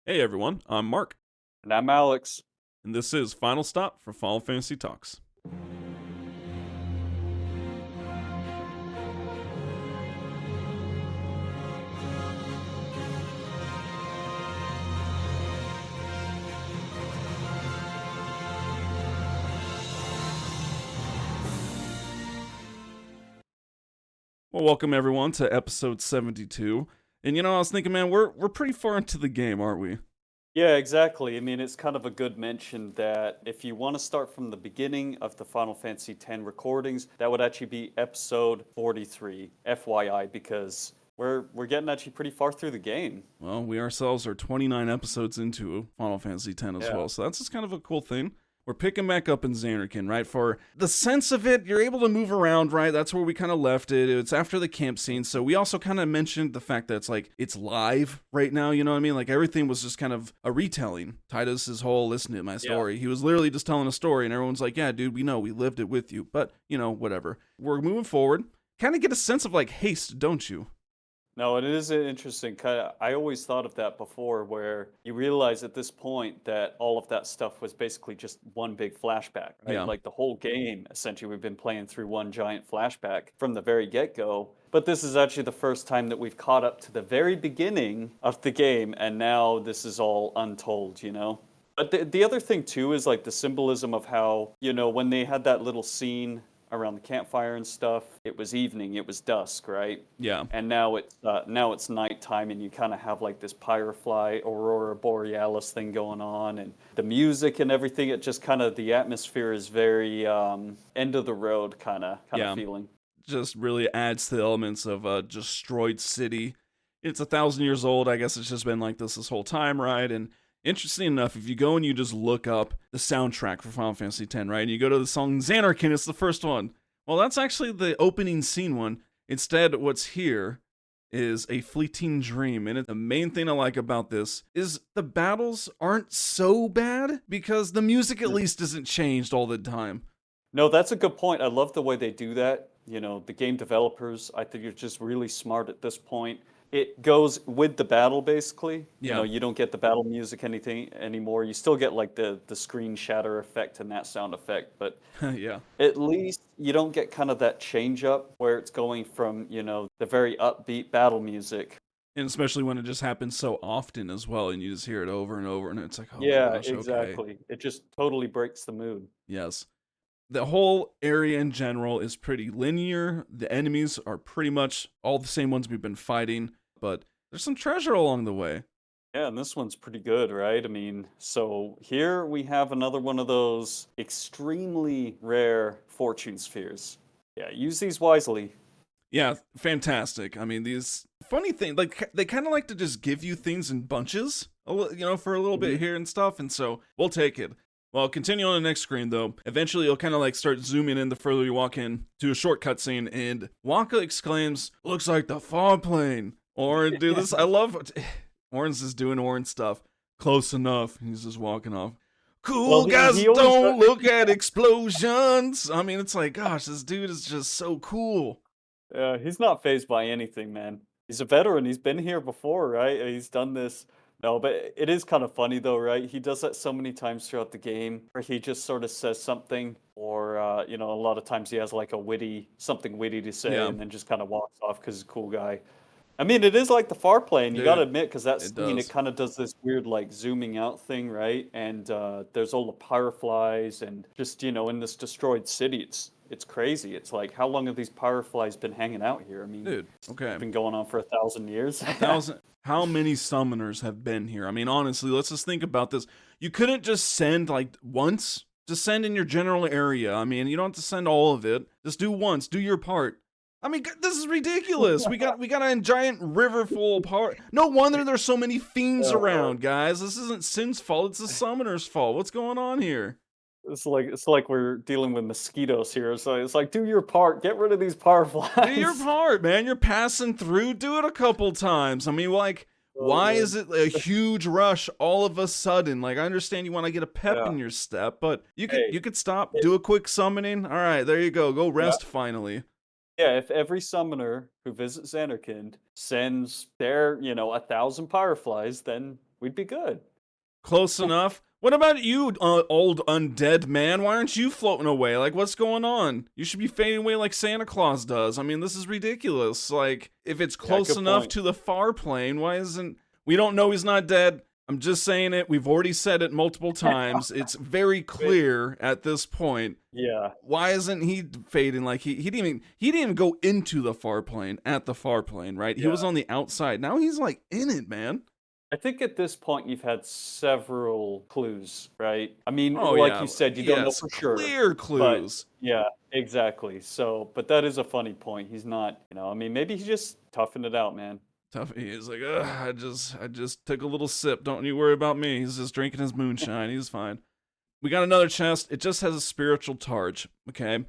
Hey everyone, I'm Mark, And I'm Alex. and this is Final Stop for Final Fantasy Talks. Well, welcome everyone to episode 72. And I was thinking, man, we're pretty far into the game, aren't we? Yeah, exactly. I mean, it's kind of a good mention that if you want to start from the beginning of the Final Fantasy X recordings, that would actually be episode 43, FYI, because we're getting actually pretty far through the game. Well, we ourselves are 29 episodes into Final Fantasy X as Yeah. well, so that's just kind of a cool thing. We're picking back up in Zanarkand, right? For the sense of it, you're able to move around, right? That's where we kind of left it. It's after the camp scene. So we also kind of mentioned the fact that it's live right now, you know what I mean? Like everything was just kind of a retelling. Titus's whole listen to my story. He was literally just telling a story, and everyone's like, yeah, dude, we know, we lived it with you. But, whatever. We're moving forward. Kind of get a sense of like haste, don't you? No, it is interesting. I always thought of that before, where you realize at this point that all of that stuff was basically just one big flashback, right? Yeah. Like the whole game, essentially, we've been playing through one giant flashback from the very get-go. But this is actually the first time that we've caught up to the very beginning of the game, and now this is all untold, you know? But the other thing, too, is like the symbolism of how, when they had that little scene around the campfire and stuff, it was evening, it was dusk, right? Yeah. And now it's nighttime, and you kind of have like this Firefly Aurora Borealis thing going on, and the music and everything. It just kind of the atmosphere is very end of the road kind of Yeah. feeling. Just really adds to the elements of a destroyed city. It's 1,000 years old. I guess it's just been like this whole time, right? And interesting enough, if you go and you just look up the soundtrack for Final Fantasy X, right, and you go to the song Zanarkand, it's the first one. Well, that's actually the opening scene one. Instead, what's here is a fleeting dream. And the main thing I like about this is the battles aren't so bad because the music at least isn't changed all the time. No, that's a good point. I love the way they do that. The game developers, I think, you're just really smart at this point. It goes with the battle, basically. Yeah. You don't get the battle music anything anymore. You still get like the screen shatter effect and that sound effect, but Yeah. at least you don't get kind of that change up where it's going from, the very upbeat battle music. And especially when it just happens so often as well, and you just hear it over and over, and it's like, oh my Yeah, gosh, okay. exactly. It just totally breaks the mood. Yes. The whole area in general is pretty linear. The enemies are pretty much all the same ones we've been fighting, but there's some treasure along the way. Yeah, and this one's pretty good, right? I mean, so here we have another one of those extremely rare fortune spheres. Yeah, use these wisely. Yeah, fantastic. I mean, these funny things, like they kind of like to just give you things in bunches, for a little bit here and stuff, and so we'll take it. Well, continue on the next screen, though. Eventually, you'll kind of like start zooming in the further you walk in to a short cutscene, and Waka exclaims, "Looks like the fog plane." Orin, do this. I love Orin's just doing Orin stuff. Close enough. He's just walking off. Cool Well, guys he always don't look at explosions. I mean, it's like, gosh, this dude is just so cool. He's not phased by anything, man. He's a veteran. He's been here before, right? He's done this. No, but it is kind of funny though, right? He does that so many times throughout the game, where he just sort of says something, or a lot of times he has like something witty to say, Yeah. and then just kind of walks off because he's a cool guy. I mean, it is like the far plane. You Dude, got to admit, because that it scene, does. it kind of does this weird like zooming out thing, right? And there's all the fireflies, and just in this destroyed city, it's crazy. It's like, how long have these fireflies been hanging out here? I mean, Dude, okay. it's been going on for 1,000 years. 1,000. How many summoners have been here? I mean, honestly, let's just think about this. You couldn't just send like once. Just send in your general area. I mean, you don't have to send all of it. Just do once. Do your part. I mean, this is ridiculous. We got a giant river full of part. No wonder there's so many fiends around, guys. This isn't Sin's fault. It's the summoner's fault. What's going on here? It's like we're dealing with mosquitoes here. So it's like, do your part. Get rid of these fireflies. Do your part, man. You're passing through. Do it a couple times. I mean, like, why is it a huge rush all of a sudden? Like, I understand you want to get a pep in your step, but you could stop, do a quick summoning. All right, there you go. Go rest finally. Yeah, if every summoner who visits Zanarkand sends their, 1,000 fireflies, then we'd be good. Close enough. What about you, old undead man? Why aren't you floating away? Like, what's going on? You should be fading away like Santa Claus does. I mean, this is ridiculous. Like, if it's close enough point. to the far plane, why isn't... We don't know he's not dead. I'm just saying it. We've already said it multiple times. It's very clear at this point. Yeah. Why isn't he fading? Like, he didn't even go into the far plane at the far plane, right? He was on the outside. Now he's like in it, man. I think at this point you've had several clues, right? I mean, Oh, like yeah. you said, you don't know for sure. Clear clues. Yeah, exactly. So, but that is a funny point. He's not, I mean, maybe he's just toughing it out, man. Tough. He's like, I just took a little sip. Don't you worry about me. He's just drinking his moonshine. He's fine. We got another chest. It just has a spiritual charge. Okay.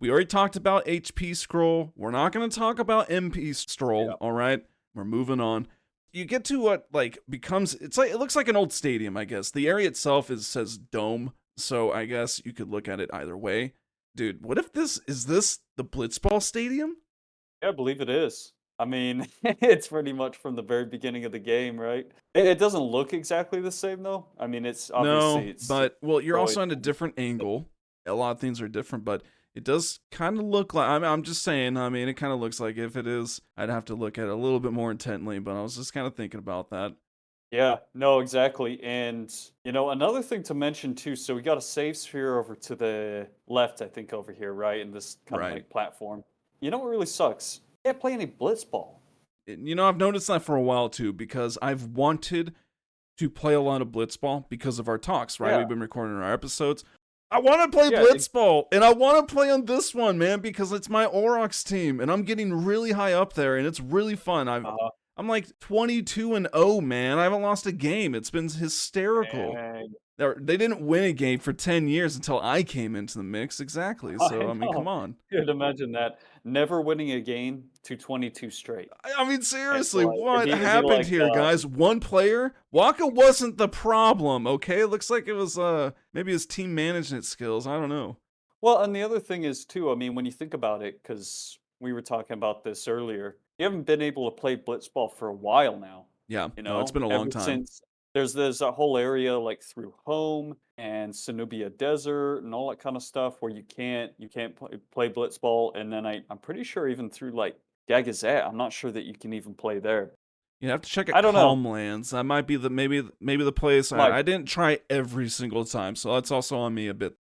We already talked about HP scroll. We're not going to talk about MP scroll. Yeah. All right. We're moving on. You get to what becomes, it looks like an old stadium, I guess. The area itself says dome. So I guess you could look at it either way. Dude, what if is this the Blitzball Stadium? Yeah, I believe it is. I mean, it's pretty much from the very beginning of the game, right? It doesn't look exactly the same, though. I mean, it's obviously... but, well, you're also on a different angle. A lot of things are different, but it does kind of look like... I'm just saying, I mean, it kind of looks like if it is, I'd have to look at it a little bit more intently, but I was just kind of thinking about that. Yeah, no, exactly. And, another thing to mention, too, so we got a save sphere over to the left, I think, over here, right? In this kind of like platform. You know what really sucks? Can't play any blitzball. I've noticed that for a while too, because I've wanted to play a lot of blitzball because of our talks, right? Yeah. We've been recording our episodes. I want to play blitzball, and I want to play on this one, man, because it's my Aurochs team, and I'm getting really high up there, and it's really fun. I'm like 22-0, man. I haven't lost a game. It's been hysterical. Dang. They didn't win a game for 10 years until I came into the mix. Exactly. So, I mean, come on. Dude, imagine that. Never winning a game to 22 straight. I mean, seriously, like, what it'd be happened like, here, guys? One player? Waka wasn't the problem, okay? It looks like it was maybe his team management skills. I don't know. Well, and the other thing is, too, I mean, when you think about it, because we were talking about this earlier, you haven't been able to play blitzball for a while now. Yeah, no, it's been a long time. Since there's a whole area like through Home and Sanubia Desert and all that kind of stuff where you can't play blitzball, and then I'm pretty sure even through like Gagazette, I'm not sure that you can even play there. You have to check out Calmlands. That might be maybe the place. I didn't try every single time, so that's also on me a bit.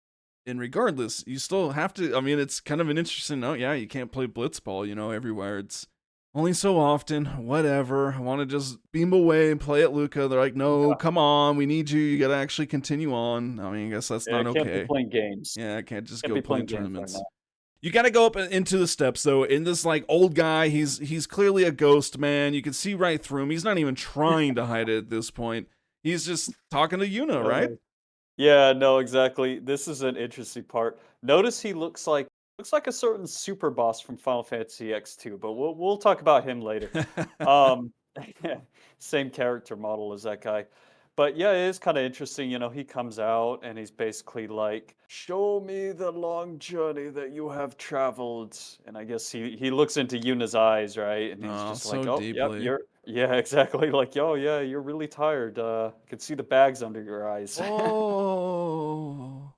And regardless, you still have to. I mean, it's kind of an interesting note. Yeah, you can't play blitzball, everywhere. It's only so often, whatever. I want to just beam away and play at Luca. They're like, no, come on, we need you. You got to actually continue on. I mean, I guess that's not okay. Can't be playing games. Yeah, I can't just go playing tournaments. You got to go up into the steps, though. In this, like, old guy, he's clearly a ghost, man. You can see right through him. He's not even trying to hide it at this point. He's just talking to Yuna, right? Yeah, no, exactly. This is an interesting part. Notice he looks like a certain super boss from Final Fantasy X2, but we'll talk about him later. Same character model as that guy. But yeah, it is kind of interesting. He comes out and he's basically like, "Show me the long journey that you have traveled." And I guess he looks into Yuna's eyes, right? And he's just so like, "Oh, deeply. yep, yeah, exactly." Like, "Oh, yeah, you're really tired. I can see the bags under your eyes." Oh.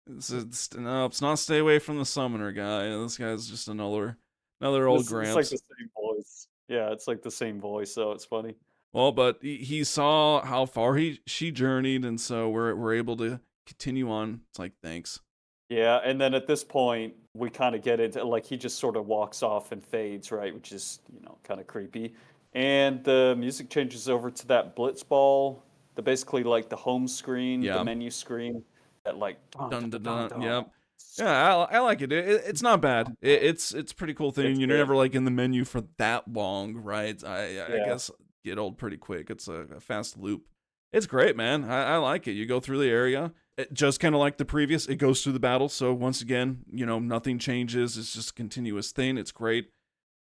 It's not stay away from the summoner guy. This guy's just another old Gramps. It's like the same voice. Yeah, it's like the same voice, so it's funny. Well, but he saw how far she journeyed, and so we're able to continue on. It's like, thanks. Yeah, and then at this point, we kind of get into, like, he just sort of walks off and fades, right, which is, kind of creepy. And the music changes over to that blitzball, basically like the home screen, the menu screen, that like dun dun dun. Yep. Yeah, I like it. It's not bad. It's a pretty cool thing. You're never like in the menu for that long, right? I guess get old pretty quick. It's a fast loop. It's great, man. I like it. You go through the area. It just kind of like the previous. It goes through the battle. So once again, nothing changes. It's just a continuous thing. It's great.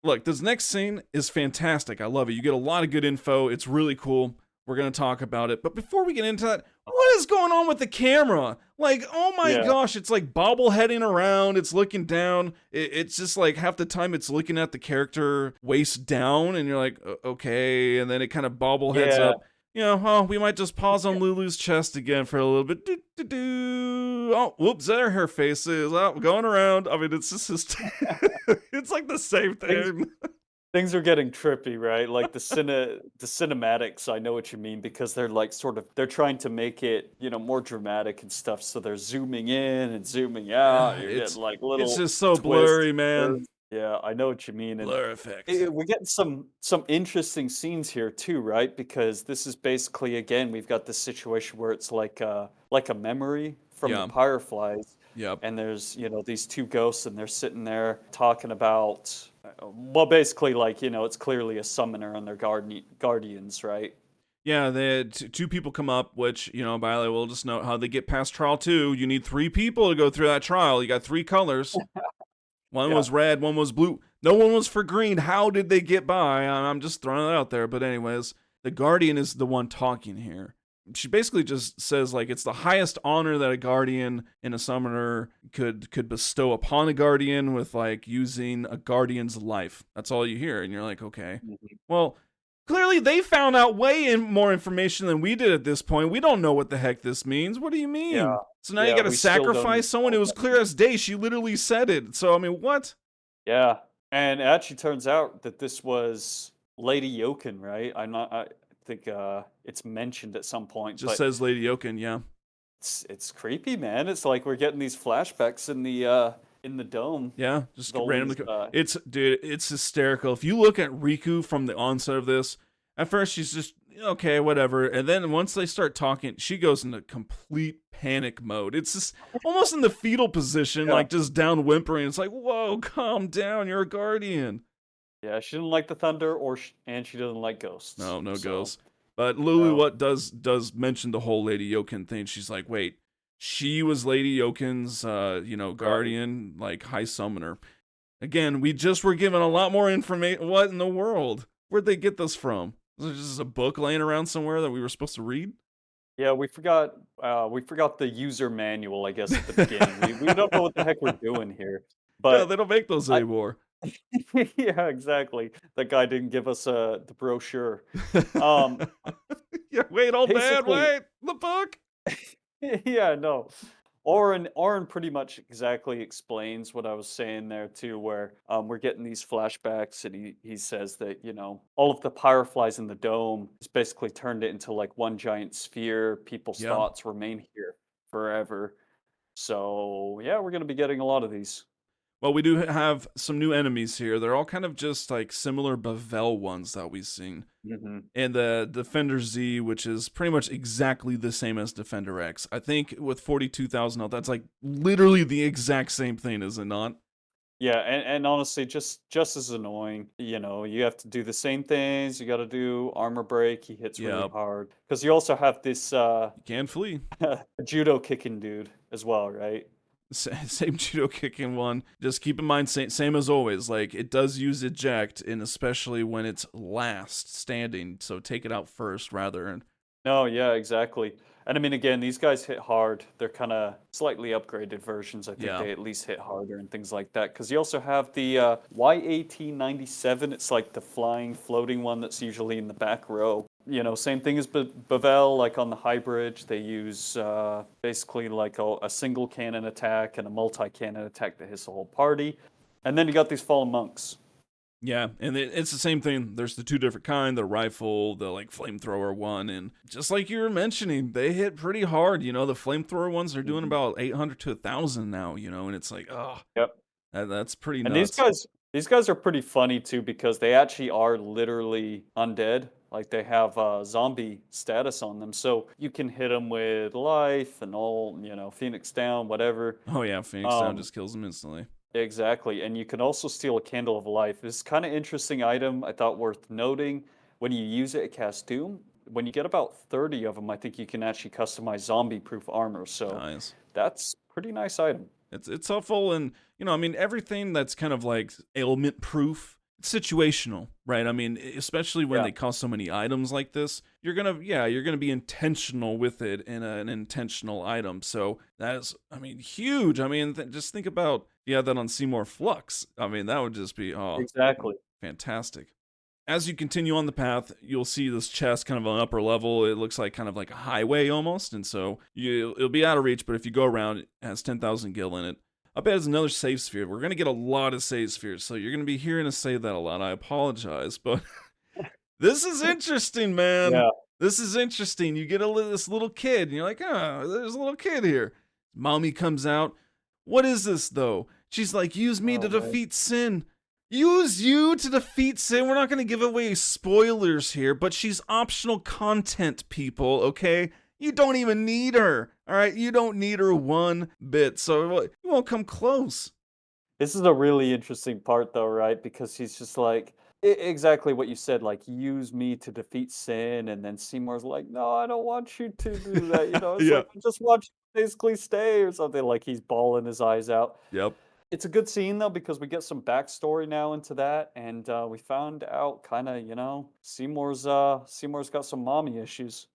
Look, this next scene is fantastic. I love it. You get a lot of good info. It's really cool. We're going to talk about it. But before we get into that, what is going on with the camera? Like, oh my gosh, it's like bobbleheading around. It's looking down. It's just like half the time it's looking at the character waist down, and you're like, okay. And then it kind of bobbleheads up. Oh, we might just pause on Lulu's chest again for a little bit. Do, do, do. Oh, whoops, there her face is. Oh, going around. I mean, it's just, it's like the same Things thing. things are getting trippy, right? Like the cinematics, I know what you mean because they're like sort of they're trying to make it, more dramatic and stuff. So they're zooming in and zooming out. You're getting like It's little just so twists, blurry, man. turns. Yeah, I know what you mean. And Blur effects. we're getting some interesting scenes here too, right? Because this is basically again we've got this situation where it's like a memory from the Yeah. Fireflies, Yep. and there's these two ghosts, and they're sitting there talking about well, basically like it's clearly a summoner and their guardians, right? Yeah, they had two people come up, which, by the way, we'll just note how they get past trial 2. You need 3 people to go through that trial. You got 3 colors. One Yeah. was red, one was blue. No one was for green. How did they get by? I'm just throwing it out there. But anyways, the Guardian is the one talking here. She basically just says like it's the highest honor that a Guardian and a Summoner could bestow upon a Guardian with like using a Guardian's life. That's all you hear, and you're like, okay, Mhm. well, clearly they found out more information than we did at this point. We don't know what the heck this means. What do you Yeah. mean? So now you Yeah, got to we still don't sacrifice someone? It was clear as day. She literally said it. So I mean, what? Yeah. And it actually turns out that this was Lady Yokin, right? I think it's mentioned at some point, Just but says Lady Oaken, yeah. it's creepy, man. It's like we're getting these flashbacks in the dome. Yeah, just All randomly. these, It's hysterical. If you look at Riku from the onset of this, at first she's just okay, whatever, and then once they start talking, she goes into complete panic mode. It's just almost in the fetal position, yeah, like just down whimpering. It's like, whoa, calm down, you're a guardian. yeah, she didn't like the thunder, and she doesn't like ghosts. No, no So ghosts. But Lulu, no, what does mention the whole Lady Yokin thing? She's like, wait, she was Lady Yokin's, guardian. guardian, like high summoner. Again, we just were given a lot more information. What in the world? Where'd they get this from? Was it just a book laying around somewhere that we were supposed to read? Yeah, we forgot the user manual, I guess, at the beginning. We don't know what the heck we're doing here, Yeah, but they don't make those I anymore. yeah, exactly. That guy didn't give us the brochure. Um, Yeah, wait, old man, basically, wait, the book. yeah, no. Oren pretty much exactly explains what I was saying there too, where we're getting these flashbacks, and he says that all of the fireflies in the dome is basically turned it into like one giant sphere. People's Yeah. thoughts remain here forever. So yeah, we're gonna be getting a lot of these. Well, we do have some new enemies here. They're all kind of just like similar Bavel ones that we've seen. Hmm. And the Defender Z, which is pretty much exactly the same as Defender X. I think with 42,000 health, that's like literally the exact same thing, is it not? Yeah, and honestly, just as annoying. You have to do the same things. You got to do armor break. He hits really Yep. hard because you also have this You can flee. judo kicking dude as well, right? Same judo kicking one. Just keep in mind, same as always. Like it does use eject, and especially when it's last standing. So take it out first rather. And No, yeah, exactly. And I mean, again, these guys hit hard. They're kind of slightly upgraded versions. I think yeah, they at least hit harder and things like that. Because you also have the YAT-97. It's like the flying, floating one that's usually in the back row. Same thing as Bavel, like on the high bridge, they use basically like a single cannon attack and a multi-cannon attack that hits the whole party. And then you got these fallen monks. yeah, and it's the same thing. There's the two different kind: the rifle, the like flamethrower one, and just like you were mentioning, they hit pretty hard. The flamethrower ones are doing Mhm. about 800 to 1,000 now. And it's like, oh, Yep. that's pretty And nuts. these guys are pretty funny too because they actually are literally undead. Like they have zombie status on them, so you can hit them with life and all, Phoenix down, whatever. Oh yeah, Phoenix Down Um, just kills them instantly. exactly, and you can also steal a candle of life. This is kind of interesting item I thought worth noting. When you use it at Cast Doom, when you get about 30 of them, I think you can actually customize zombie-proof armor. So Nice. that's pretty nice item. It's helpful, and I mean everything that's kind of like ailment proof, it's situational, right? I mean, especially when Yeah. they cost so many items like this, you're gonna be intentional with it in an intentional item. So that is, I mean, huge. I mean, just think about that on Seymour Flux. I mean, that would just be Exactly. fantastic. as you continue on the path, you'll see this chest kind of on upper level. It looks like kind of like a highway almost, and so it'll be out of reach. But if you go around, it has 10,000 gil in it. Up ahead is another save sphere. We're gonna get a lot of save spheres, so you're gonna be hearing us say that a lot. I apologize, but this is interesting, man. Yeah. This is interesting. You get this little kid, and you're like, oh, there's a little kid here. Mommy comes out. What is this though? She's like, use me to Oh, man. defeat sin. Use you to defeat sin. We're not going to give away spoilers here, but she's optional content, people, okay? You don't even need her, all right? You don't need her one bit, so you won't come close. This is a really interesting part, though, right? Because he's just like, exactly what you said, like, use me to defeat sin. And then Seymour's like, no, I don't want you to do that. It's Yeah. like, I just want you to basically stay or something. Like, he's bawling his eyes out. Yep. It's a good scene though because we get some backstory now into that, and we found out kind of, Seymour's got some mommy issues.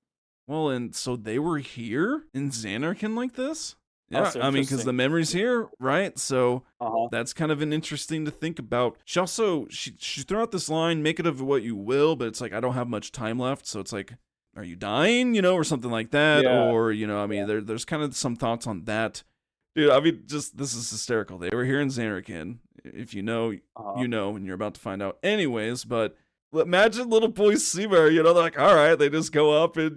Well, and so they were here in Zanarkand like this? Yeah, That's I mean, because the interesting. memory's here, right? So Uh-huh. that's kind of an interesting to think about. She also, she threw out this line, make it of what you will, but it's like, I don't have much time left. So it's like, are you dying, or something like that? Yeah. Or, I mean, there's kind of some thoughts on that. Dude, I mean, just, this is hysterical. They were here in Zanarkand. If you know, Uh-huh. you know, and you're about to find out anyways, but imagine little boy Seymour, they're like, all right, they just go up and,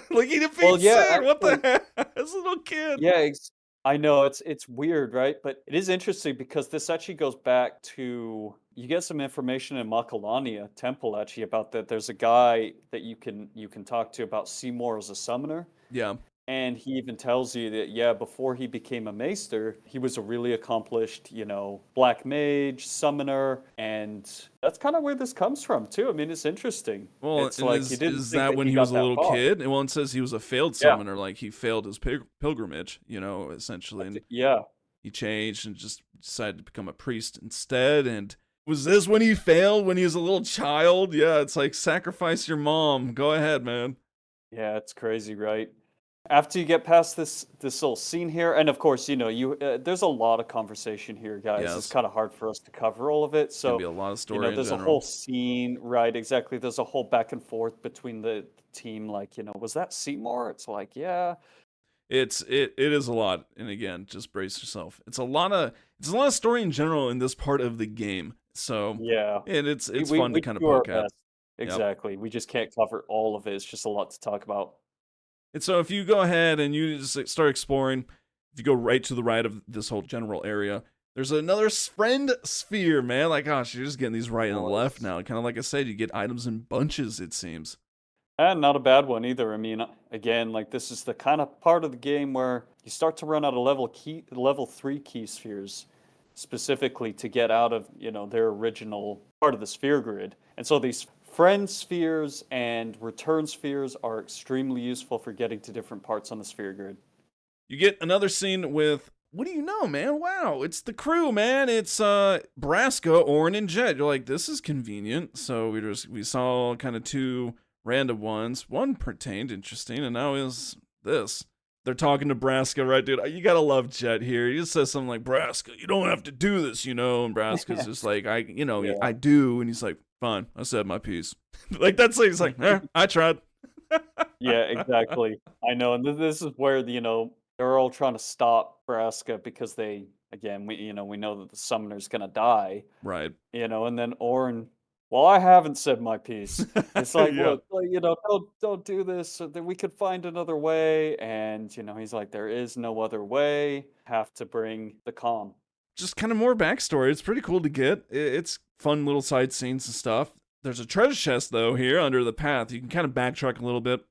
like he defeats Well, yeah, Sin. What the actually, heck? This little kid. yeah, I know it's weird, right? But it is interesting because this actually goes back to you get some information in Makalania Temple actually about that. There's a guy that you can talk to about Seymour as a summoner. Yeah. And he even tells you that, yeah, before he became a maester, he was a really accomplished, black mage, summoner. And that's kind of where this comes from, too. I mean, it's interesting. Well, It's and like he didn't is think that that when he he was got a that little far. kid? Well, it says he was a failed Yeah. summoner, like he failed his pilgrimage, essentially, and Yeah. he changed and just decided to become a priest instead. And was this when he failed when he was a little child? Yeah, it's like sacrifice your mom. Go ahead, man. Yeah, it's crazy, right? After you get past this little scene here, and of course, there's a lot of conversation here, guys. It's Yes, kind of hard for us to cover all of it. it's gonna be So, a lot of story in there's a whole general. scene, right? Exactly. There's a whole back and forth between the team. Like, was that Seymour? It's like, yeah, It is a lot, and again, just brace yourself. It's a lot of story in general in this part of the game. So, yeah. and it's We fun to we kind of do our poke at. best. Yep. Exactly. We just can't cover all of it. It's just a lot to talk about. And so if you go ahead and you just start exploring, if you go right to the right of this whole general area, there's another friend sphere, man. Like, gosh, you're just getting these right and left Nice. now. Kind of like I said, you get items in bunches, it seems. And not a bad one either. I mean, again, like this is the kind of part of the game where you start to run out of level 3 key spheres specifically to get out of, their original part of the sphere grid. And so these friend spheres and return spheres are extremely useful for getting to different parts on the sphere grid. You get another scene with, what do you know, man? Wow, it's the crew, man. It's Braska, Orin, and Jet. You're like, this is convenient. So we saw kind of two random ones. One pertained interesting, and now is this. They're talking to Braska, right, dude? You gotta love Jet here. He just says something like, Braska, you don't have to do this, And Braska's just like, Yeah. I do. And he's like, fine, I said my piece. Like, that's it. He's like, I tried. Yeah, exactly. I know, and this is where they're all trying to stop Braska because we know that the summoner's gonna die, Right. and then Orin, well, I haven't said my piece. It's like, Yeah. look, don't do this. So that we could find another way, and he's like, there is no other way. Have to bring the calm. Just kind of more backstory. It's pretty cool to get. It's fun little side scenes and stuff. There's a treasure chest, though, here under the path. You can kind of backtrack a little bit.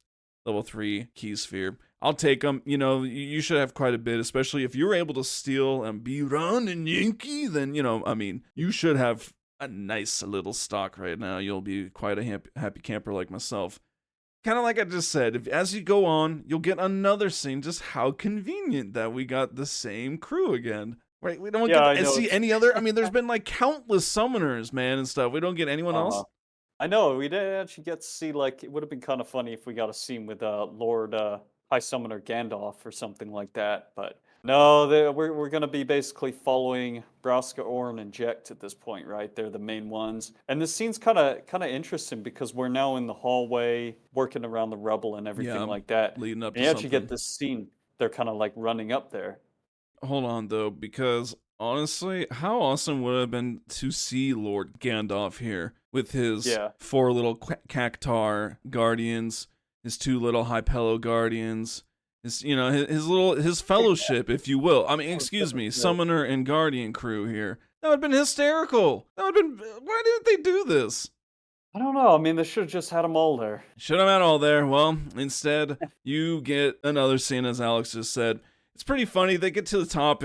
Level 3 key sphere. I'll take them. You should have quite a bit, especially if you're able to steal and be Ron and Yankee, then, you should have a nice little stock right now. You'll be quite a happy camper like myself. Kind of like I just said, as you go on, you'll get another scene. Just how convenient that we got the same crew again. Right? We don't Yeah, I get to know. see any other. I mean, there's been like countless summoners, man, and stuff. We don't get anyone else. I know we didn't actually get to see, like, it would have been kind of funny if we got a scene with Lord High Summoner Gandalf or something like that. But No, we're going to be basically following Braska, Orin, and Jekt at this point, right? They're the main ones. And this scene's kind of interesting because we're now in the hallway working around the rubble and everything Yeah, like that. leading up And to you actually something. get this scene. They're kind of like running up there. Hold on, though, because honestly, how awesome would it have been to see Lord Gandalf here with his Yeah. 4 little Cactar guardians, his 2 little Hypello guardians, his fellowship, if you will. I mean, excuse me, summoner and guardian crew here. That would have been hysterical. That would have been. Why didn't they do this? I don't know. I mean, they should have just had them all there. Should have had all there. Well, instead, you get another scene, as Alex just said. It's pretty funny. They get to the top.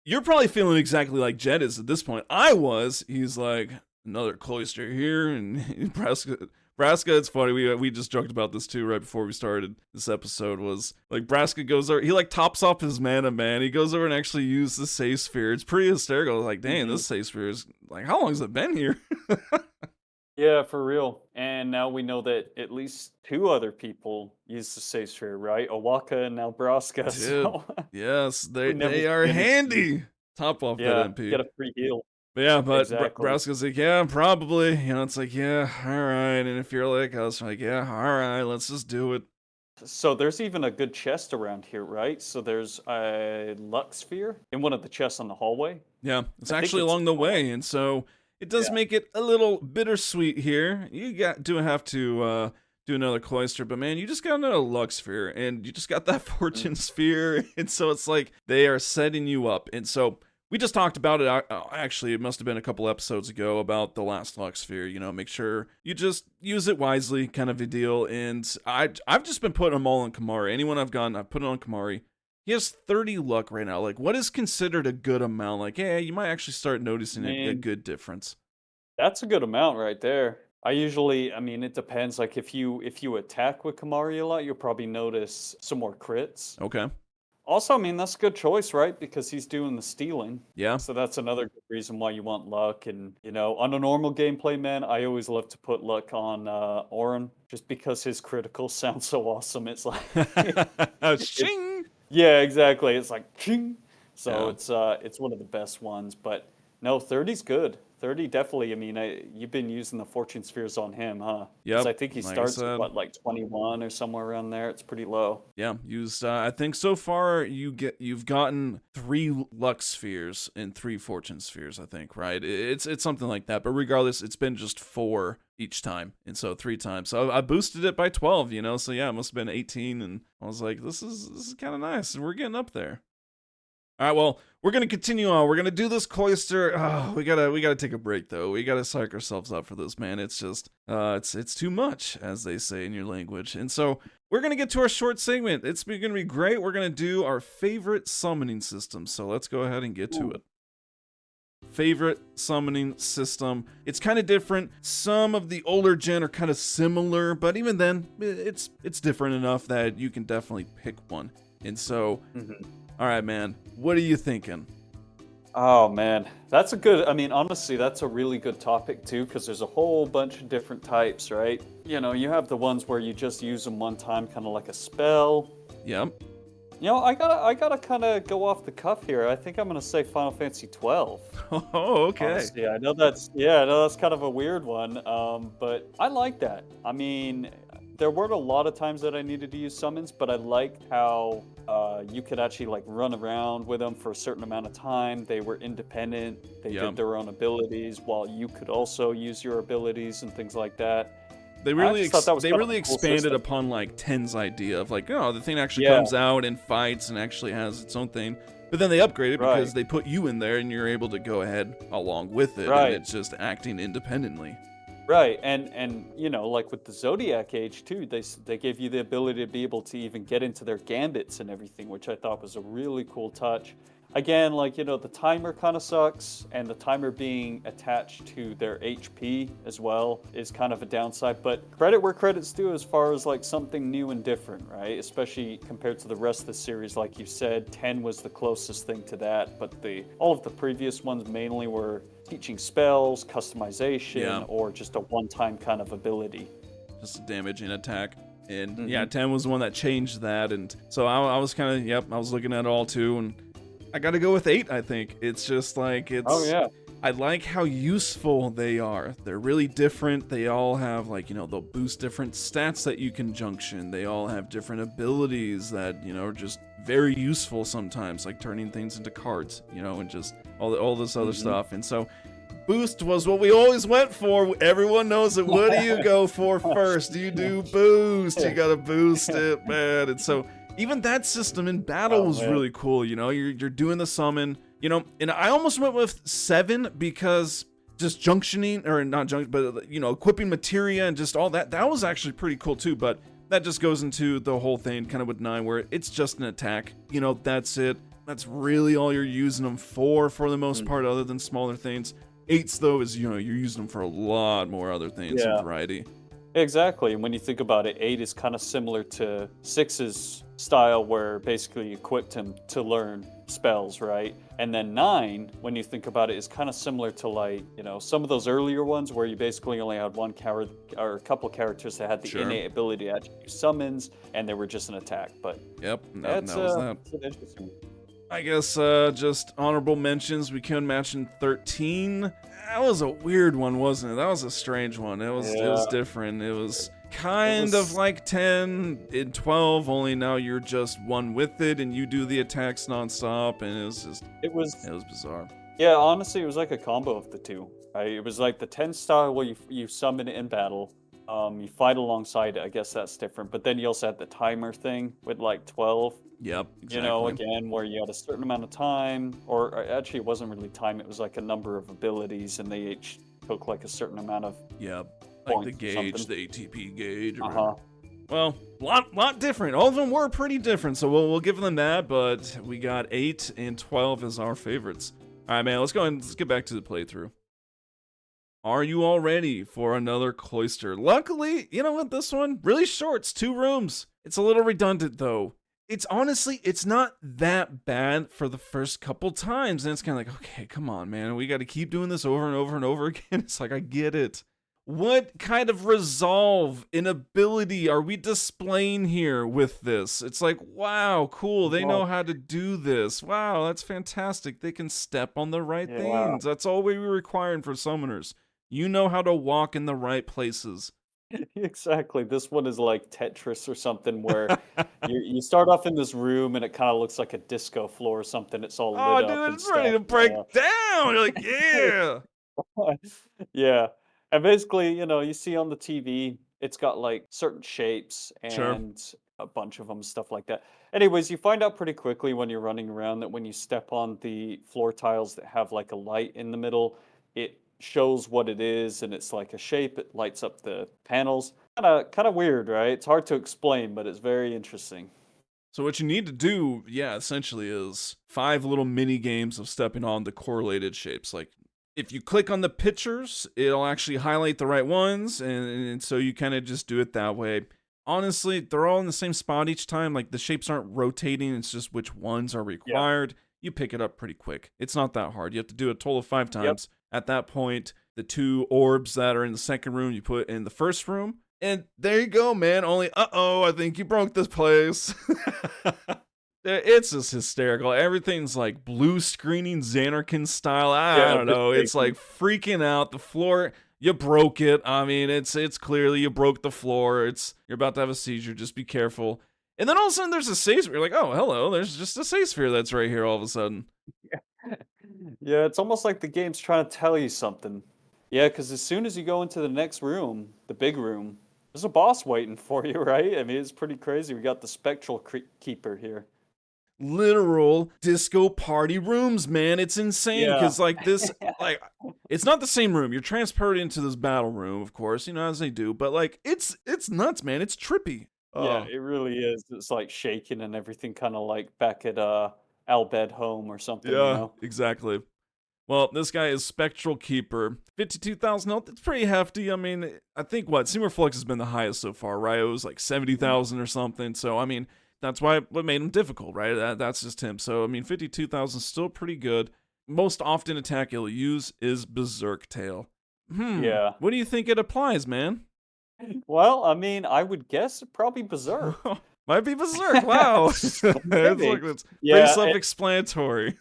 You're probably feeling exactly like Jed is at this point. I was. He's like, another Cloister here, and Braska. It's funny. We just joked about this too right before we started this episode. Was like Braska goes over. He like tops off his mana, man. He goes over and actually uses the Safe Sphere. It's pretty hysterical. Like, dang, this Safe Sphere is like, how long has it been here? Yeah, for real. And now we know that at least 2 other people use the Safe Sphere, right? Owaka and now Braska. Dude, So yes, we never they are finished. handy. Top off that MP. Get a free heal. But yeah, but Exactly. Braska's like, yeah, probably. It's like, yeah, all right. And if you're like us, like, yeah, all right, let's just do it. So there's even a good chest around here, right? So there's a Lux Sphere in one of the chests on the hallway. Yeah, it's I think actually it's along the way, and so it does make it a little bittersweet here. You do have to do another Cloister, but man, you just got another Lux Sphere, and you just got that Fortune Sphere, and so it's like they are setting you up. And so we just talked about it. Actually, it must have been a couple episodes ago about the last Lux Sphere. Make sure you just use it wisely, kind of a deal. And I've just been putting them all on Kamari. Anyone I've gotten, I've put it on Kamari. He has 30 luck right now. Like, what is considered a good amount? Like, hey, you might actually start noticing a good difference. That's a good amount right there. I mean, it depends. Like, if you attack with Kamari a lot, you'll probably notice some more crits. Okay. Also, I mean, that's a good choice, right? Because he's doing the stealing. Yeah. So that's another good reason why you want luck. And, on a normal gameplay, man, I always love to put luck on Orin just because his criticals sound so awesome. It's like... Shing! Yeah, exactly. It's like ching. So it's one of the best ones. But no, 30's good. 30 definitely. I mean, you've been using the Fortune Spheres on him, huh? Yeah. I think he starts at like 21 or somewhere around there. It's pretty low. Yeah, used. I think so far you've gotten 3 Lux Spheres and 3 Fortune Spheres. I think, right? It's something like that. But regardless, it's been just 4 each time, and so 3 times. So I boosted it by 12. So yeah, it must have been 18, and I was like, this is kind of nice, and we're getting up there. All right, well, we're gonna continue on. We're gonna do this Cloister. Oh, we gotta take a break though. We gotta psych ourselves up for this, man. It's just, it's too much, as they say in your language. And so we're gonna get to our short segment. It's gonna be great. We're gonna do our favorite summoning system. So let's go ahead and get to it. Favorite summoning system. It's kind of different. Some of the older gen are kind of similar, but even then, it's different enough that you can definitely pick one. And so. All right, man. What are you thinking? Oh, man. Honestly, that's a really good topic, too, because there's a whole bunch of different types, right? You have the ones where you just use them one time, kind of like a spell. Yep. I gotta kind of go off the cuff here. I think I'm gonna say Final Fantasy 12. Oh, okay. Honestly, I know that's kind of a weird one, but I like that. I mean, there weren't a lot of times that I needed to use summons, but I liked how you could actually like run around with them for a certain amount of time. They were independent. They did their own abilities, while you could also use your abilities and things like that. They really expanded upon like Ten's idea of like, the thing actually comes out and fights and actually has its own thing. But then they upgraded because they put you in there and you're able to go ahead along with it, and it's just acting independently. Right, and like with the Zodiac Age too, they gave you the ability to be able to even get into their gambits and everything, which I thought was a really cool touch. Again, like, the timer kind of sucks, and the timer being attached to their HP as well is kind of a downside, but credit where credit's due as far as like something new and different, right? Especially compared to the rest of the series. Like you said, 10 was the closest thing to that, but all of the previous ones mainly were teaching spells, customization, or just a one-time kind of ability. Just a damaging attack. And 10 was the one that changed that, and so I was kind of I was looking at it all too, and I gotta go with 8, I think. It's just like, Oh it's... yeah. I like how useful they are. They're really different. They all have, like, they'll boost different stats that you can junction. They all have different abilities that, are just very useful sometimes, like turning things into cards, and just all this other stuff. And so, boost was what we always went for. Everyone knows it. What do you go for first? You do boost. You gotta boost it, man. And so, even that system in battle was really cool. You're doing the summon. And I almost went with 7 because just junctioning, or not junction, but, equipping materia and just all that, that was actually pretty cool too. But that just goes into the whole thing kind of with 9, where it's just an attack. That's it. That's really all you're using them for the most part, other than smaller things. 8s, though, is, you're using them for a lot more other things and variety. Exactly. And when you think about it, 8 is kind of similar to 6's style, where basically you equipped him to learn spells, right? And then 9, when you think about it, is kind of similar to, like, some of those earlier ones where you basically only had one character or a couple characters that had the innate ability to actually use summons, and they were just an attack. But yep, that's that was that. an interesting. I guess just honorable mentions. We can mention 13. That was a weird one, wasn't it? That was a strange one. It was different. It was kind of like 10 and 12, only now you're just one with it and you do the attacks nonstop, and it was bizarre. Yeah, honestly, it was like a combo of the two. Right? It was like the 10 style where you summon it in battle. You fight alongside it. I guess that's different. But then you also had the timer thing with like 12. Yep, exactly. Again, where you had a certain amount of time, or actually it wasn't really time, it was like a number of abilities, and they each took like a certain amount of like the gauge, the ATP gauge. Uh-huh. Well, lot different. All of them were pretty different, so we'll give them that, but we got 8 and 12 as our favorites. All right, man, let's get back to the playthrough. Are you all ready for another Cloister? Luckily, you know what, this one, really short, it's 2 rooms. It's a little redundant, though. It's not that bad for the first couple times, and it's kind of like, okay, come on, man, we got to keep doing this over and over and over again. It's like, I get it. What kind of resolve and ability are we displaying here with this? It's like, wow, cool, they know how to do this. Wow, that's fantastic. They can step on the right things. That's all we were requiring for summoners. You know how to walk in the right places. Exactly. This one is like Tetris or something, where you start off in this room and it kind of looks like a disco floor or something. It's all lit up. Oh, dude, and it's ready to break down. You're like, yeah. Yeah. And basically, you see on the TV, it's got like certain shapes and a bunch of them, stuff like that. Anyways, you find out pretty quickly when you're running around that when you step on the floor tiles that have like a light in the middle, it shows what it is, and it's like a shape. It lights up the panels. Kind of weird, right? It's hard to explain, but it's very interesting. So what you need to do, essentially is 5 little mini games of stepping on the correlated shapes. Like, if you click on the pictures, it'll actually highlight the right ones, and so you kind of just do it that way. Honestly, they're all in the same spot each time. Like, the shapes aren't rotating, it's just which ones are required. You pick it up pretty quick. It's not that hard. You have to do it a total of 5 times. At that point, the 2 orbs that are in the second room, you put in the first room. And there you go, man. Only, I think you broke this place. It's just hysterical. Everything's like blue screening Zanarkand style. I don't know. It's like freaking out. The floor, you broke it. I mean, it's clearly you broke the floor. You're about to have a seizure. Just be careful. And then all of a sudden there's a save sphere. You're like, oh, hello. There's just a save sphere that's right here all of a sudden. Yeah, it's almost like the game's trying to tell you something. Yeah, because as soon as you go into the next room, the big room, there's a boss waiting for you, right? I mean, it's pretty crazy. We got the Spectral Keeper here. Literal disco party rooms, man. It's insane because like this, like, it's not the same room. You're transported into this battle room, of course, as they do, but like it's nuts, man. It's trippy. Yeah, it really is. It's like shaking and everything, kind of like back at Al Bed home or something. Yeah, exactly. Well, this guy is Spectral Keeper. 52,000 health. It's pretty hefty. I mean, I think Seymour Flux has been the highest so far, right? It was like 70,000 or something. So, I mean, that's what made him difficult, right? That's just him. So, I mean, 52,000 is still pretty good. Most often attack he'll use is Berserk Tail. Yeah. What do you think it applies, man? Well, I mean, I would guess probably Berserk. Might be Berserk. Wow. It's Maybe. like it's pretty Yeah, self-explanatory.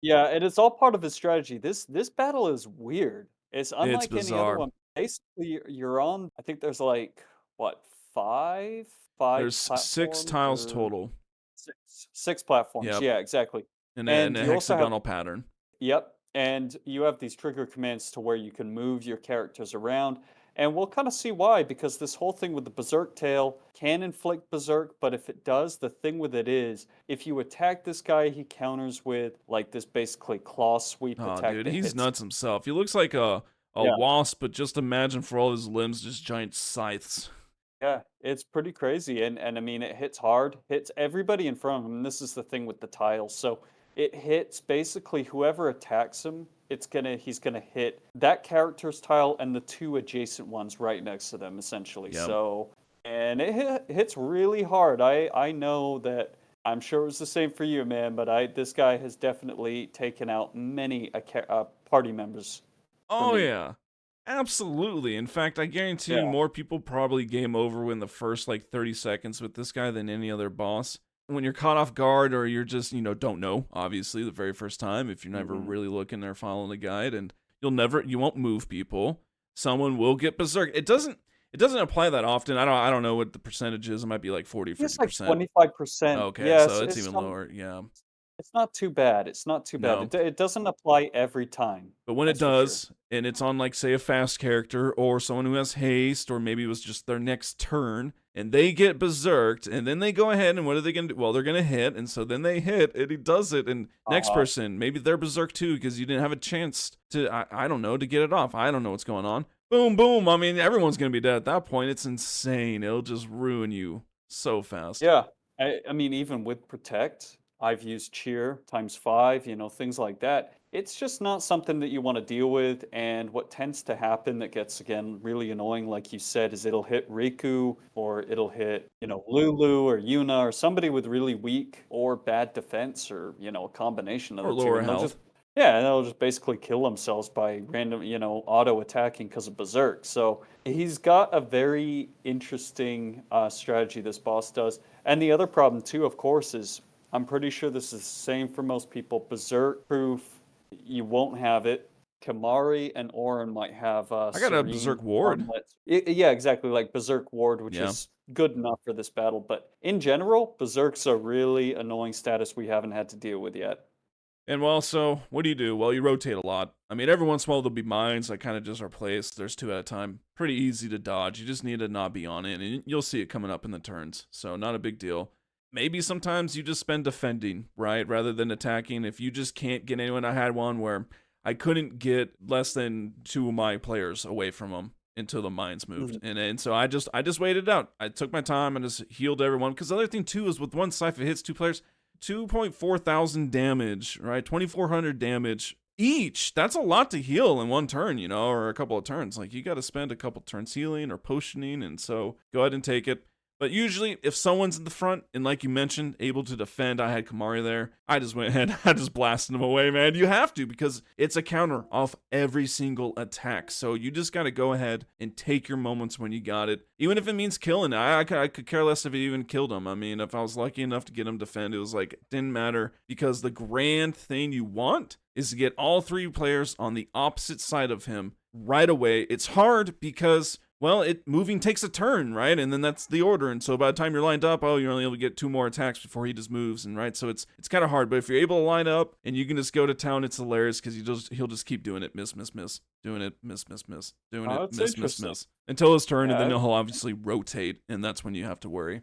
yeah, and it's all part of his strategy. This battle is weird. It's It's unlike any other bizarre. one. Basically, you're on. I think there's like what five five There's 6 platforms tiles or total. six platforms. Yep. Yeah, exactly. In And a you also have hexagonal pattern. yep, and you have these trigger commands to where you can move your characters around. And we'll kind of see why, because this whole thing with the Berserk tail can inflict Berserk, but if it does, the thing with it is, if you attack this guy, he counters with like this basically claw sweep Oh, attack dude, that he's hits. nuts himself. He looks like a Yeah, wasp, but just imagine for all his limbs, just giant scythes. yeah, it's pretty crazy. And I mean, it hits hard, hits everybody in front of him. And this is the thing with the tiles. So it hits basically whoever attacks him. He's gonna hit that character's tile and the two adjacent ones right next to them, essentially. Yep. So, and hits really hard. I know that. I'm sure it was the same for you, man. But this guy has definitely taken out many party members for Oh me. yeah. Absolutely. In fact, I guarantee you Yeah. more people probably game over in the first like 30 seconds with this guy than any other boss. When you're caught off guard or you're just, don't know, obviously, the very first time, if you're never Hmm. really looking or following the guide, and you won't move people, someone will get berserk. It doesn't apply that often. I don't know what the percentage is. It might be like 40, It's like 50%. 25%. Okay, so Yes, it's even lower. Yeah. it's not too bad. It's not too bad. No. It doesn't apply every time. But when it That's for sure. does, and it's on like say a fast character or someone who has haste, or maybe it was just their next turn, and they get berserked, and then they go ahead and what are they gonna do? Well, they're gonna hit, and so then they hit, and he does it, and next Uh-huh. person, maybe they're berserk too, because you didn't have a chance to I don't know, to get it off. I don't know what's going on. Boom, boom. I mean, everyone's gonna be dead at that point. It's insane. It'll just ruin you so fast. Yeah. I mean, even with Protect, I've used Cheer times 5, things like that. It's just not something that you want to deal with. And what tends to happen that gets, again, really annoying, like you said, is it'll hit Riku or it'll hit, Lulu or Yuna or somebody with really weak or bad defense or, a combination of Or the two. lower And they'll health. just, yeah, and they'll just basically kill themselves by random, auto attacking because of Berserk. So he's got a very interesting strategy, this boss does. And the other problem, too, of course, is I'm pretty sure this is the same for most people. Berserk proof, you won't have it. Kamari and Orin might have I got a Serene berserk ward. Armlet. Yeah, exactly, like Berserk Ward, which Yeah. is good enough for this battle. But in general, Berserk's a really annoying status we haven't had to deal with yet. And well, so what do? Well, you rotate a lot. I mean, every once in a while there'll be mines that kind of just are placed. There's 2 at a time. Pretty easy to dodge. You just need to not be on it, and you'll see it coming up in the turns. So not a big deal. Maybe sometimes you just spend defending, right, rather than attacking. If you just can't get anyone, I had one where I couldn't get less than 2 of my players away from them until the mines moved, and so I just waited it out. I took my time and just healed everyone. Because the other thing too is with one scythe, it hits 2 players. 2.4 thousand damage, right? 2,400 damage each. That's a lot to heal in one turn, or a couple of turns. Like, you got to spend a couple turns healing or potioning, and so go ahead and take it. But usually, if someone's in the front, and like you mentioned, able to defend, I had Kamari there, I just went ahead, I just blasted him away, man. You have to, because it's a counter off every single attack. So you just got to go ahead and take your moments when you got it. Even if it means killing, I could care less if it even killed him. I mean, if I was lucky enough to get him defend, it was like, it didn't matter. Because the grand thing you want is to get all 3 players on the opposite side of him right away. It's hard because, well, moving takes a turn, right? And then that's the order. And so by the time you're lined up, you're only able to get 2 more attacks before he just moves, and right? So it's kind of hard. But if you're able to line up and you can just go to town, it's hilarious because he'll just keep doing it, miss, doing it, miss, doing Oh, it, that's miss, interesting. until his turn, and then Yeah. he'll obviously rotate, and that's when you have to worry.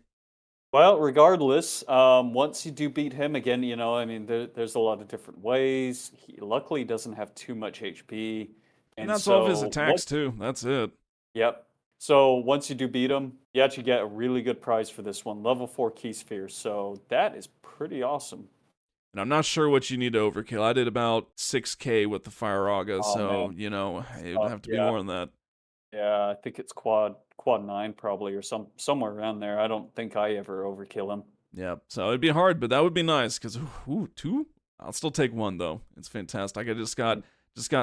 Well, regardless, once you do beat him again, I mean, there's a lot of different ways. He luckily doesn't have too much HP, And and that's all of his so attacks too. That's it. yep. So once you do beat him, you actually get a really good prize for this one, level 4 key sphere. So that is pretty awesome. And I'm not sure what you need to overkill. I did about 6K with the Fire Auga, Oh so man, it would have to be yeah, more than that. yeah. I think it's quad 9 probably, or somewhere around there. I don't think I ever overkill him. Yeah, so it'd be hard, but that would be nice because 2. I'll still take 1 though. It's fantastic. I just got.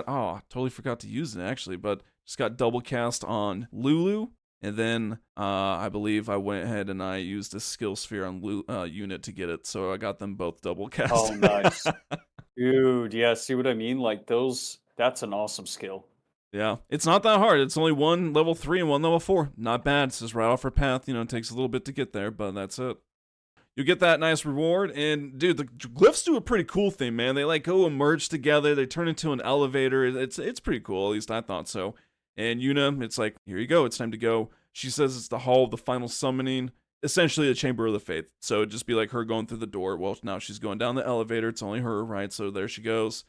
Oh, totally forgot to use it actually, but just got double cast on Lulu And then I believe I went ahead and I used a skill sphere on unit to get it, so I got them both double cast. Oh, nice. Dude, yeah, see what I mean? Like those, that's an awesome skill. Yeah, it's not that hard. It's only one level 3 and one level 4. Not bad. It's just right off her path. It takes a little bit to get there, but that's it. You get that nice reward, and dude, the glyphs do a pretty cool thing, man. They like go and merge together. They turn into an elevator. It's pretty cool. At least I thought so. And Yuna, it's like, here you go. It's time to go. She says it's the hall of the final summoning, essentially the chamber of the fayth. So it'd just be like her going through the door. Well, now she's going down the elevator. It's only her, right? So there she goes.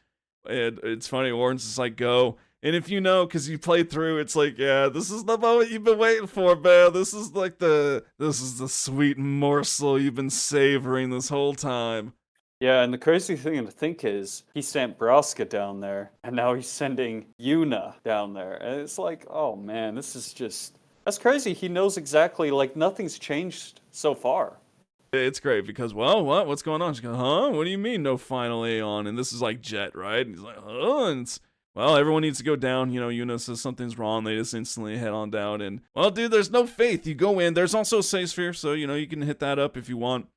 And it's funny. Orange is like, go. And if you know, because you played through, it's like, yeah, this is the moment you've been waiting for, man. This is the sweet morsel you've been savoring this whole time. Yeah, and the crazy thing to think is he sent Braska down there, and now he's sending Yuna down there. And it's like, oh man, that's crazy. He knows exactly, like nothing's changed so far. It's great because, well, what's going on? She goes, huh? What do you mean no final Aeon? And this is like Jet, right? And he's like, huh? And it's, well, everyone needs to go down. Yuna says something's wrong. They just instantly head on down. And, well, dude, there's no fayth. You go in. There's also a save sphere, so, you can hit that up if you want.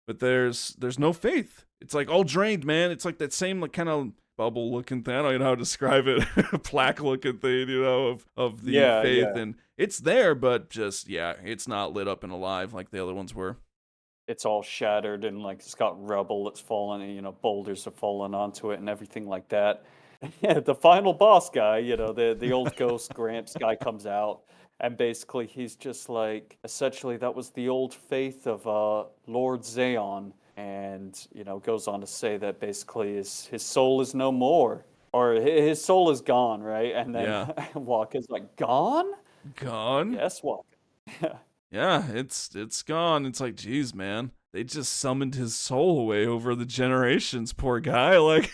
But there's no fayth. It's like all drained, man. It's like that same like kind of bubble-looking thing. I don't even know how to describe it. Plaque-looking thing, of the fayth. Yeah. And it's there, but just, it's not lit up and alive like the other ones were. It's all shattered and like it's got rubble that's fallen and, boulders have fallen onto it and everything like that. Yeah, the final boss guy, the old ghost Gramps guy comes out, and basically he's just like, essentially that was the old fayth of Lord Zaon, and goes on to say that basically his soul is no more, or his soul is gone, right? And then Waka's like, gone? Gone? Yes, Waka. Yeah, it's gone. It's like, geez, man. They just summoned his soul away over the generations, poor guy. Like,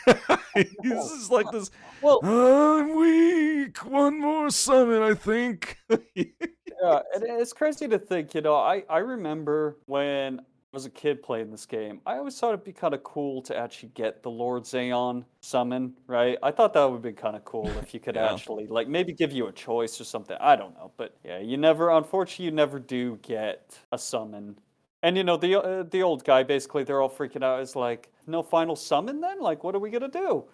he's just like this, well, I'm weak. One more summon, I think. Yeah, and it's crazy to think, I remember when I was a kid playing this game, I always thought it'd be kind of cool to actually get the Lord Zaon summon, right? I thought that would be kind of cool if you could actually, like, maybe give you a choice or something. I don't know. But yeah, unfortunately, you never do get a summon. And the old guy, basically, they're all freaking out. Is like, no final summon then? Like, what are we gonna do?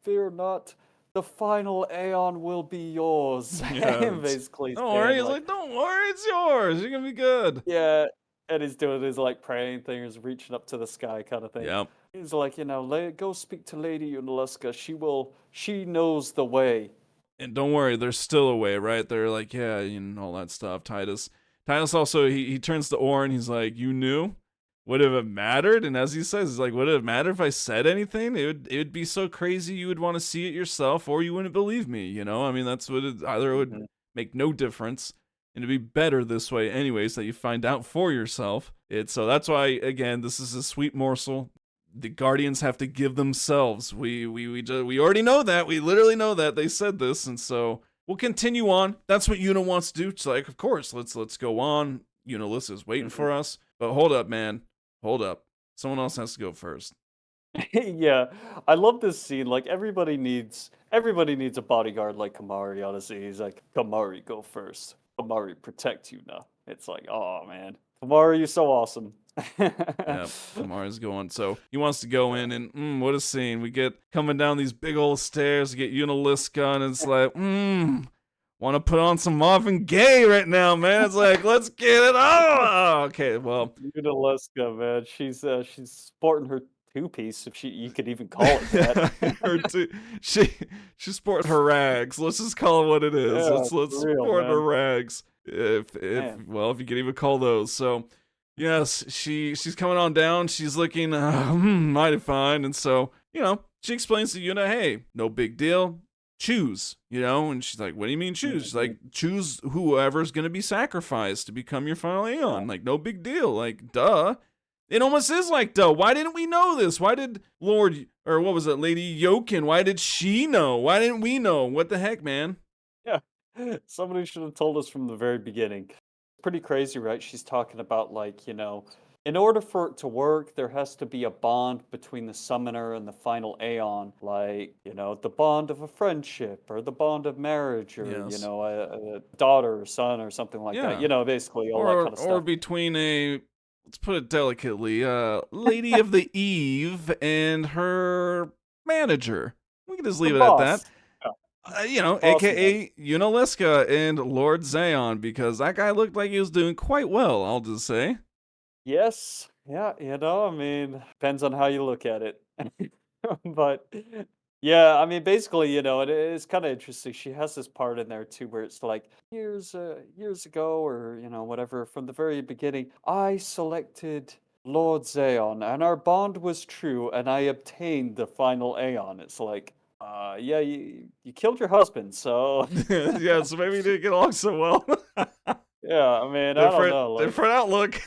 Fear not, the final Aeon will be yours. Yeah, basically, don't worry. He's like, don't worry, it's yours. You're gonna be good. Yeah, and he's doing his like praying thing, he's reaching up to the sky kind of thing. Yep. He's like, go speak to Lady Yunalesca. She knows the way. And don't worry, there's still a way, right? They're like, yeah, all that stuff. Titus also, he turns to Orin, he's like, you knew? Would it have mattered? And as he says, he's like, would it have mattered if I said anything? It would be so crazy you would want to see it yourself, or you wouldn't believe me, I mean, that's what either it would make no difference, and it'd be better this way anyways, that you find out for yourself. So that's why, again, this is a sweet morsel. The Guardians have to give themselves. We already know that. We literally know that. They said this, and so we'll continue on. That's what Yuna wants to do. It's like, of course, let's go on. Yunalesca's waiting for us. But hold up, man. Hold up. Someone else has to go first. Yeah, I love this scene. Like everybody needs a bodyguard like Kamari, honestly. He's like, Kamari, go first. Kamari, protect Yuna. It's like, oh man. Kamari, you're so awesome. Yeah, Kamari's going. So he wants to go in, and what a scene. We get coming down these big old stairs to get Yunalesca, and it's like, want to put on some Marvin Gaye right now, man. It's like, let's get it on. Okay, well, Yunalesca, man, she's sporting her two-piece, if you could even call it that. She's sporting her rags. Let's just call it what it is. Yeah, let's sport her rags. If you can even call those. So yes, she's coming on down. She's looking mighty fine, and so she explains to Yuna, hey, no big deal. Choose, and she's like, what do you mean choose? She's like, choose whoever's gonna be sacrificed to become your final Aeon. Like, no big deal. Like, duh. It almost is like, duh. Why didn't we know this? Why did Lady Yokin, why did she know? Why didn't we know? What the heck, man? Yeah. Somebody should have told us from the very beginning. Pretty crazy, right? She's talking about, like, in order for it to work, there has to be a bond between the summoner and the final Aeon, like, the bond of a friendship or the bond of marriage or, Yes. a daughter or son or something like that. Yeah. Basically all that Or kind of stuff. between a, let's put it delicately, Lady of the Eve and her manager. We can just The leave it at that. boss. Yeah, boss man. AKA Yunalesca and Lord Zayon, because that guy looked like he was doing quite well, I'll just say. Yes. Yeah, I mean, depends on how you look at it. But yeah, I mean, basically, it is kind of interesting. She has this part in there too, where it's like years ago, or whatever, from the very beginning, I selected Lord Zayon, and our bond was true, and I obtained the final Aeon. It's like, yeah, you killed your husband, so Yeah, so maybe he didn't get along so well. yeah, I mean, I don't different know, like. different outlook.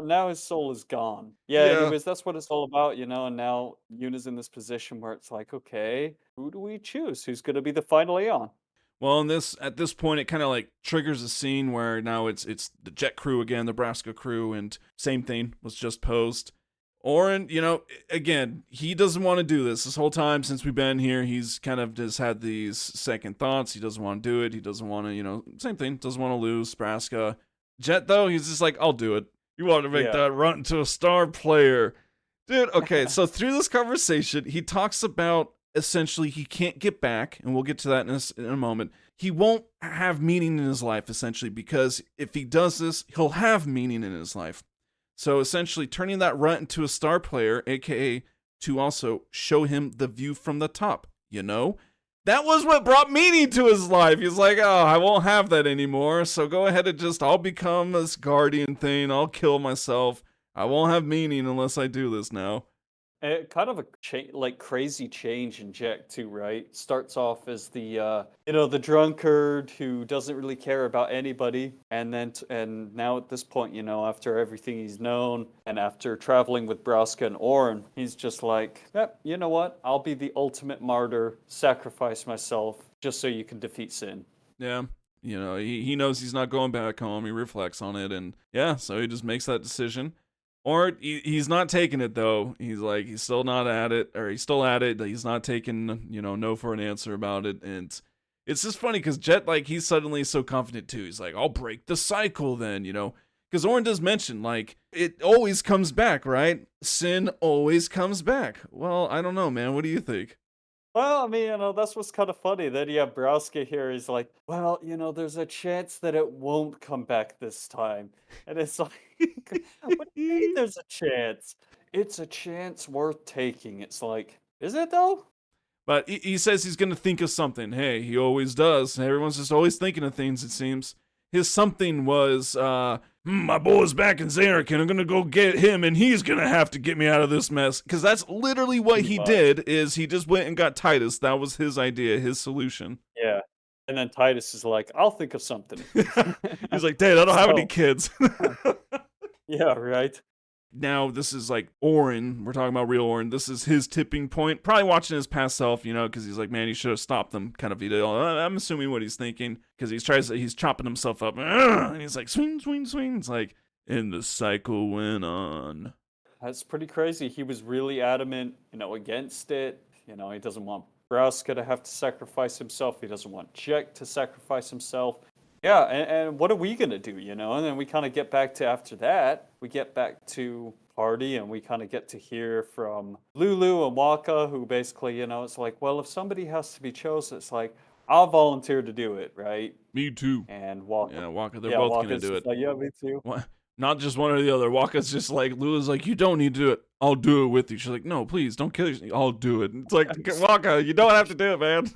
Now his soul is gone. Yeah, Yeah. anyways, that's what it's all about, and now Yuna's in this position where it's like, okay, who do we choose? Who's gonna be the final Aeon? Well, at this point, it kind of like triggers a scene where now it's the Jet crew again, the Nebraska crew, and same thing was just posed. Oren, again, he doesn't want to do this whole time since we've been here. He's kind of just had these second thoughts. He doesn't want to do it. He doesn't want to, same thing. Doesn't want to lose Nebraska. Jet though, he's just like, I'll do it. You want to make Yeah. that run into a star player, dude. Okay, so through this conversation, he talks about essentially he can't get back, and we'll get to that in a moment. He won't have meaning in his life, essentially, because if he does this, he'll have meaning in his life. So essentially, turning that runt into a star player, aka to also show him the view from the top, That was what brought meaning to his life. He's like, oh, I won't have that anymore, so go ahead and I'll become this guardian thing, I'll kill myself. I won't have meaning unless I do this now. Kind of a crazy change in Jack too, right? Starts off as the drunkard who doesn't really care about anybody, and now at this point, after everything he's known, and after traveling with Braska and Oren, he's just like, yep, you know what? I'll be the ultimate martyr, sacrifice myself just so you can defeat sin. Yeah. He knows he's not going back home. He reflects on it, and yeah, so he just makes that decision. Or he's not taking it, though. He's still not at it, or he's still at it. He's not taking, no for an answer about it. And it's just funny because Jet, he's suddenly so confident, too. He's like, I'll break the cycle then, Because Oren does mention, it always comes back, right? Sin always comes back. Well, I don't know, man. What do you think? Well, I mean, that's what's kind of funny. Then you have Browska here. He's like, well, there's a chance that it won't come back this time. And it's like, what do you mean there's a chance? It's a chance worth taking. It's like, is it though? But he says he's going to think of something. Hey, he always does. Everyone's just always thinking of things, it seems. His something was, my boy's back in Zanarkand. I'm going to go get him, and he's going to have to get me out of this mess. Because that's literally what he did, is he just went and got Titus. That was his idea, his solution. Yeah. And then Titus is like, I'll think of something. He's like, Dad, I don't have any kids. Yeah, right. Now, this is Oren. We're talking about real Oren. This is his tipping point. Probably watching his past self, because he's like, man, you should have stopped them kind of deal. I'm assuming what he's thinking, because he's chopping himself up. And he's like, swing, swing, swing. It's like, and the cycle went on. That's pretty crazy. He was really adamant, against it. He doesn't want Braska to have to sacrifice himself. He doesn't want Jack to sacrifice himself. Yeah, and what are we going to do, And then we kind of get back to, after that, we get back to party, and we kind of get to hear from Lulu and Waka, who basically, it's like, well, if somebody has to be chosen, it's like, I'll volunteer to do it, right? Me too. And Waka. Yeah, Waka, they're both going to do it. Like, yeah, me too. What? Not just one or the other. Waka's just like, Lulu's like, you don't need to do it. I'll do it with you. She's like, no, please, don't kill yourself. I'll do it. It's like, Waka, you don't have to do it, man.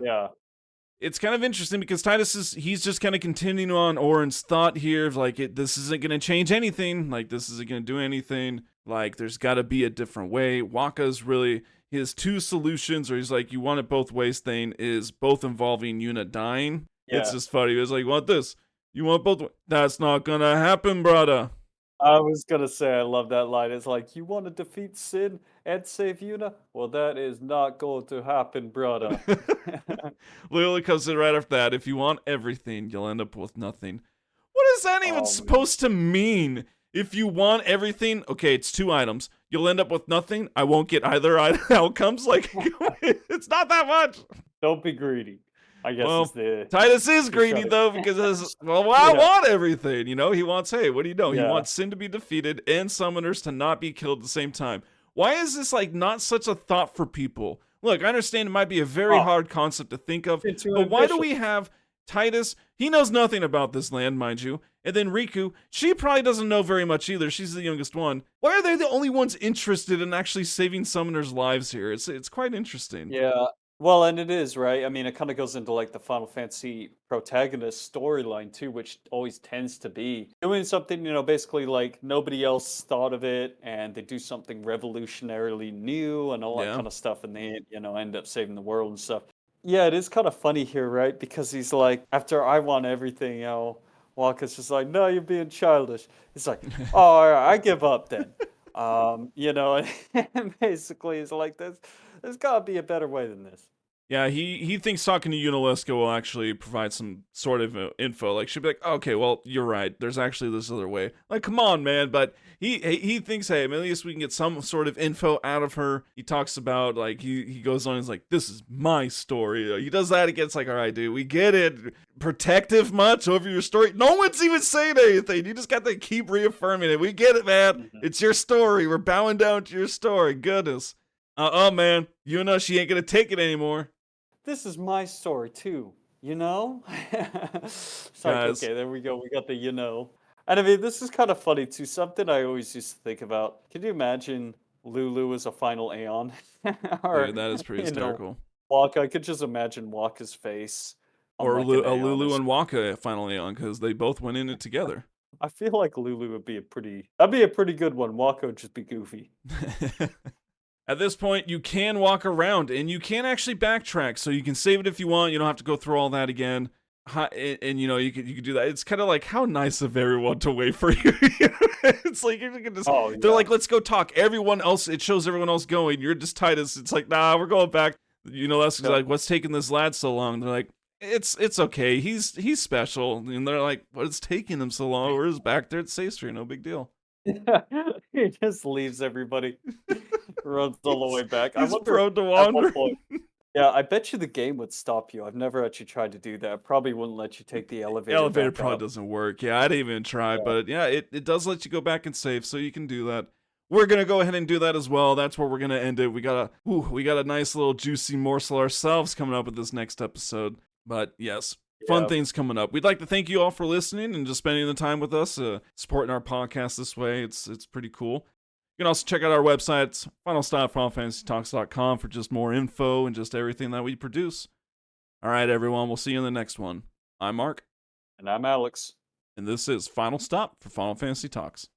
Yeah. It's kind of interesting because he's just kind of continuing on Oren's thought here of this isn't going to change anything. This isn't going to do anything. There's got to be a different way. Waka's really, his two solutions, or he's like, you want it both ways thing, is both involving Yuna dying. Yeah. It's just funny. He was like, you want this? You want both? That's not going to happen, brother. I was going to say, I love that line. It's like, you want to defeat Sin and save Yuna? Well, that is not going to happen, brother. Literally comes in right after that. If you want everything, you'll end up with nothing. What is that even supposed to mean? If you want everything, okay, it's 2 items. You'll end up with nothing. I won't get either outcomes. Like, it's not that much. Don't be greedy, I guess is Well, the Titus is greedy shut it. though because I Yeah. want everything. You know, he wants. Hey, what do you know? He Yeah. wants sin to be defeated and summoners to not be killed at the same time. Why is this like not such a thought for people? Look, I understand it might be a very hard concept to think of, It's too but why do ambitious. we have Titus? He knows nothing about this land, mind you. And then Riku, she probably doesn't know very much either. She's the youngest one. Why are they the only ones interested in actually saving summoners' lives here? It's quite interesting. Yeah. Well, and it is, right? I mean, it kind of goes into like the Final Fantasy protagonist storyline too, which always tends to be doing something, basically like nobody else thought of it, and they do something revolutionarily new and all that Yeah. kind of stuff, and they, end up saving the world and stuff. Yeah, it is kind of funny here, right? Because he's like, after I want everything, Walker's just like, no, you're being childish. It's like, oh, all right, I give up then. And basically it's like there's got to be a better way than this. Yeah, he thinks talking to Yunalesca will actually provide some sort of info. Like, she'll be like, okay, well, you're right. There's actually this other way. Like, come on, man. But he thinks, hey, at least we can get some sort of info out of her. He talks about, like, he goes on, he's like, this is my story. He does that again. It's like, all right, dude, we get it. Protective much over your story? No one's even saying anything. You just got to keep reaffirming it. We get it, man. It's your story. We're bowing down to your story. Goodness. Man. Yuna, she ain't gonna take it anymore. This is my story too, It's like, Guys. okay, there we go. We got the And I mean, this is kind of funny too. Something I always used to think about. Can you imagine Lulu as a Final Aeon? Dude, that is pretty hysterical. Waka, I could just imagine Waka's face. Or Lulu and Waka at Final Aeon, because they both went in it together. I feel like Lulu would be that'd be a pretty good one. Waka would just be goofy. At this point, you can walk around, and you can actually backtrack, so you can save it if you want. You don't have to go through all that again. And you could do that. It's kind of like, how nice of everyone to wait for you. It's like, you can just, they're like, let's go talk. Everyone else, it shows everyone else going. You're just Titus. It's like, nah, we're going back. That's like, what's taking this lad so long? They're like, it's okay. He's special. And they're like, what's taking him so long? We're just back there at Safe Street. No big deal. He just leaves everybody. Runs all the way back. He's prone to wander. Yeah, I bet you the game would stop you. I've never actually tried to do that. Probably wouldn't let you take the elevator. The elevator back probably up. doesn't work. Yeah, I didn't even try, but yeah, it does let you go back and save, so you can do that. We're gonna go ahead and do that as well. That's where we're gonna end it. We got a nice little juicy morsel ourselves coming up with this next episode. But yes, fun things coming up. We'd like to thank you all for listening and just spending the time with us, supporting our podcast this way. It's pretty cool. You can also check out our website, finalstopfinalfantasytalks.com, for just more info and just everything that we produce. All right, everyone, we'll see you in the next one. I'm Mark. And I'm Alex. And this is Final Stop for Final Fantasy Talks.